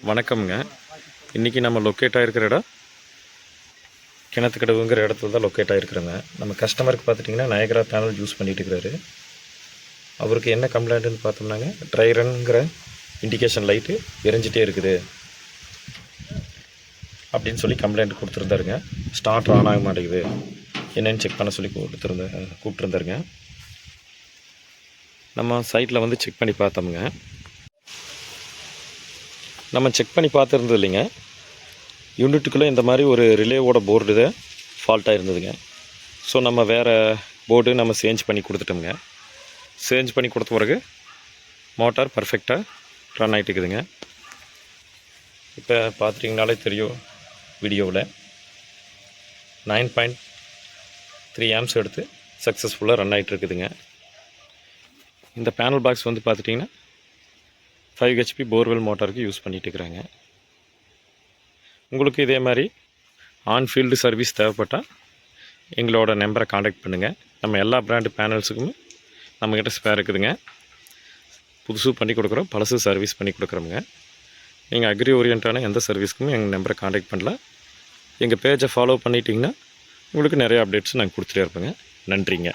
வணக்கம்ங்க. இன்றைக்கி நம்ம லொக்கேட் ஆகிருக்கிற இடம் கிணத்துக்கடவுங்கிற இடத்துல தான் லொக்கேட் ஆகிருக்கிறோங்க. நம்ம கஸ்டமருக்கு பார்த்துட்டிங்கன்னா நயகரா பேனல் யூஸ் பண்ணிகிட்டு இருக்கிறாரு. அவருக்கு என்ன கம்ப்ளைண்ட்டுன்னு பார்த்தோம்னாங்க, ட்ரை ரன்ங்கிற இண்டிகேஷன் லைட்டு எரிஞ்சிட்டே இருக்குது அப்படின்னு சொல்லி கம்ப்ளைண்ட் கொடுத்துருந்தாருங்க. ஸ்டார்ட் ஆன் ஆக மாட்டேங்குது, என்னென்னு செக் பண்ண சொல்லி கூப்பிட்டுருந்தாருங்க. நம்ம சைட்டில் வந்து செக் பண்ணி பார்த்தோமுங்க. நம்ம செக் பண்ணி பார்த்துருந்தது இல்லைங்க, யூனிட்டுக்குள்ளே இந்த மாதிரி ஒரு ரிலேவோட போர்டு தான் ஃபால்ட்டாக இருந்ததுங்க. ஸோ நம்ம வேறு போர்டு நம்ம சேஞ்ச் பண்ணி கொடுத்துட்டோமுங்க. சேஞ்ச் பண்ணி கொடுத்த பிறகு மோட்டார் பர்ஃபெக்டாக ரன் ஆகிட்டு இருக்குதுங்க. இப்போ பார்த்துட்டிங்கனாலே தெரியும் வீடியோவில் 9.3 ஆம்ஸ் எடுத்து சக்ஸஸ்ஃபுல்லாக ரன் ஆகிட்டு இருக்குதுங்க. இந்த பேனல் பாக்ஸ் வந்து பார்த்துட்டிங்கன்னா 5 HP போர்வெல் மோட்டாருக்கு யூஸ் பண்ணிகிட்டு இருக்கிறாங்க. உங்களுக்கு இதே மாதிரி ஆன்ஃபீல்டு சர்வீஸ் தேவைப்பட்டால் எங்களோட நம்பரை காண்டாக்ட் பண்ணுங்கள். நம்ம எல்லா பிராண்டு பேனல்ஸுக்குமே நம்மக்கிட்ட ஸ்பேர் இருக்குதுங்க. புதுசு பண்ணி கொடுக்குறோம், பழசு சர்வீஸ் பண்ணி கொடுக்குறோமுங்க. நீங்கள் அக்ரி ஓரியன்டான எந்த சர்வீஸ்க்குமே எங்கள் நம்பரை காண்டாக்ட் பண்ணலாம். எங்கள் பேஜை ஃபாலோ பண்ணிட்டீங்கன்னா உங்களுக்கு நிறைய அப்டேட்ஸ் நாங்கள் கொடுத்துட்டே இருப்போங்க. நன்றிங்க.